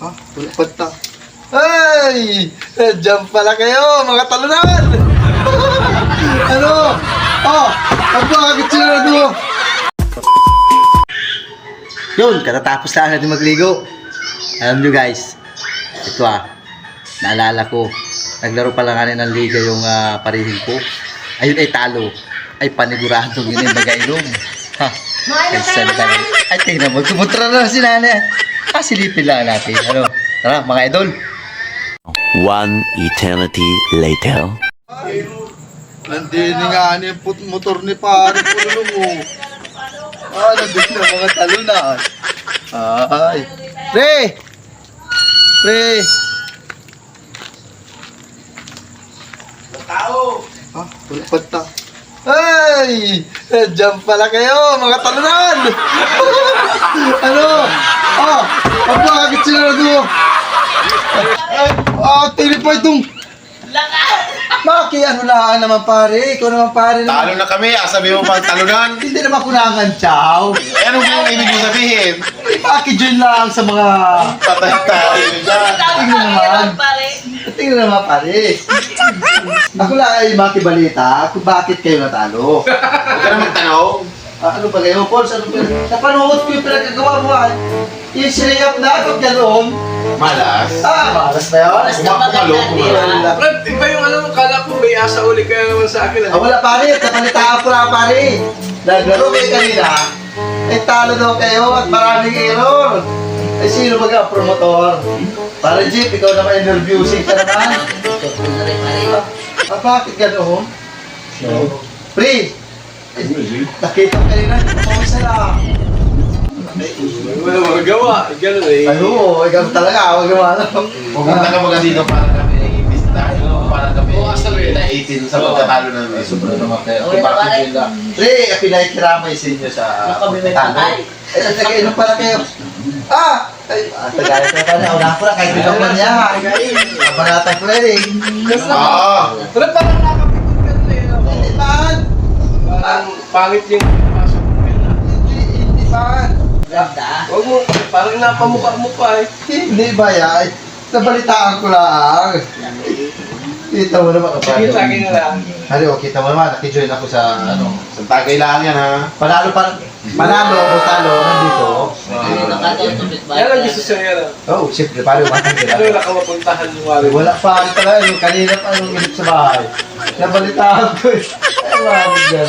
Ha? Wala pata. Ay! Diyan pala kayo, mga talunan! Ano? Oh! Ang bakit sila na doon? Yun, katatapos na natin magligo. Alam nyo guys, ito naalala ko. Naglaro pala nga ng liga yung parihing ko. Ayun ay talo. Ay paniguradong yun yung bagay-ilong. Ha? Ay sandali. Ay tingnan mo, tumutra na si nanay. Silipin lang natin. Ano? Tara mga idol. One eternity later. Ay, nandini nga yung motor ni pare pulong mo. Nandini na mga talunan. Ay. Pre! Pre! Tao! Wala pata. Ay! Diyan pala kayo, mga talunan! Ano? Ang bakit sila na doon? Tili pa itong... Maki, ano lang naman pare? Ikaw naman pare. Talo na kami, sabi mo pang talunan. Hindi naman kunangan, chow. Eh, ano yung ibig mo sabihin? Maki, dyan lang sa mga... Patay tayo dyan. Tingnan naman. Tingnan naman pare. Ako lang ay makibalita kung bakit kayo natalo. Huwag ka na magtanong. Ano ba kayo, Paul? Ano ba? Napanood ko yung pinagkagawa mo yung sinayap na ako ganoon. Malas. Malas na yun. Kumalo. Brad, iba yung ano, kala ko may asa uli kaya naman sa akin. Wala pare, kapalitaan ko lang pare. Naglaro kayo kanina. Talo daw kayo at maraming error. Sino ba ka, promotor? Pare Jeep, ikaw naman interviewing ka naman. Bakit ganoon? Pre, nakita ko kanina, kumawisa lang. Wala magagawa, gano'n eh. Ay, oo, ikaw talaga, magawa na. Pumunta ka mga dito para kami na-ibis na. Para kami na-18 sa pagkatalo namin. Sobrang naman kayo. Bakit yun lang? Pre, pinakikiramay sa inyo sa pagkatalo. Ay, nagkainom pala kayo. Tagay ko na pala. Una ko na, kahit bilang man yan. Kabanatan ko rin eh. Oo. Pero parang nakapikot gano'n eh. Hindi man. Parang pangit yung pasok mo yun. Hindi man. Huwag mo, parang napamukha mo pa eh. Hindi ba yan? Nabalitaan ko lang. Kita mo naman. Sige, sa akin na lang. Ano, kita mo naman. Nakijoin ako sa ano. Sa tagay lang yan ha. Panalo o talo, nandito. Yan ang gusto siya yan. Oo, siyempre, paano matang Ano sila? na ka mapuntahan mo wala? Wala pa rin talaga, yung kanina pa yung inip sa bahay. Nabalitaan ko eh. Ay, marami dyan.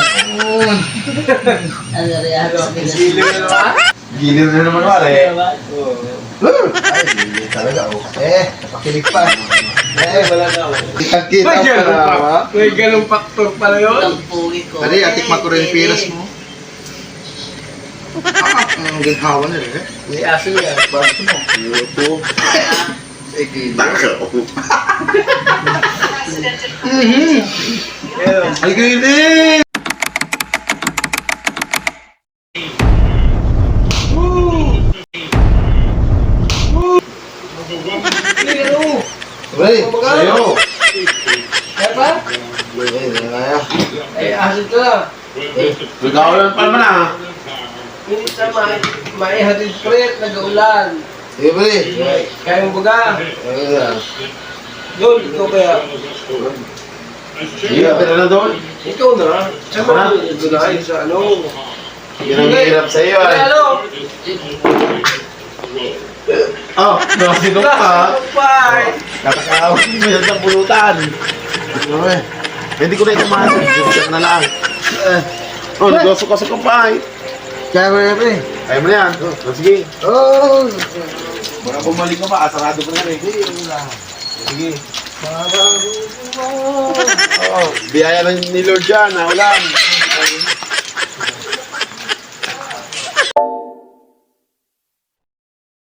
Sili na naman. Gilir na naman wala eh. Ay, hindi talaga. Napakilig pa. Wala na ako. Kitang-kita May pa ganun na. pa. May ganung faktor pala yun. Pari, atikman ko rin yung piras mo. Ang ginhawa na rin eh. May aso niya. Bago mo. YouTube. Ay, gilid. Ay, gilid! Bray, sa'yo. Kaya pa? Eh, aso ito na. Nagkawalan pa naman ah. Hindi sa maihatid prep, nag-uulan. Sige, Bray. Kaya yung baga. Ayan. Doon, ikaw kaya. Sige, pero na doon. Ikaw na. Saan mo ito na yun sa ano? Yun ang hirap sa'yo Kaya eh. ano? Oh, nakasinok ka. Bye! Nakakawin mo yan sa pulutan. Hindi ko na ito mahal. Dito na lang. Oh, nagosok-osok ka pa eh. Kaya mo yan, Bray. Kaya mo na yan. Oh, sige. Oh! Baka bumalik ka pa, asarado pa na rin. Sige. Oo, biyaya lang ni Lord dyan, ulan.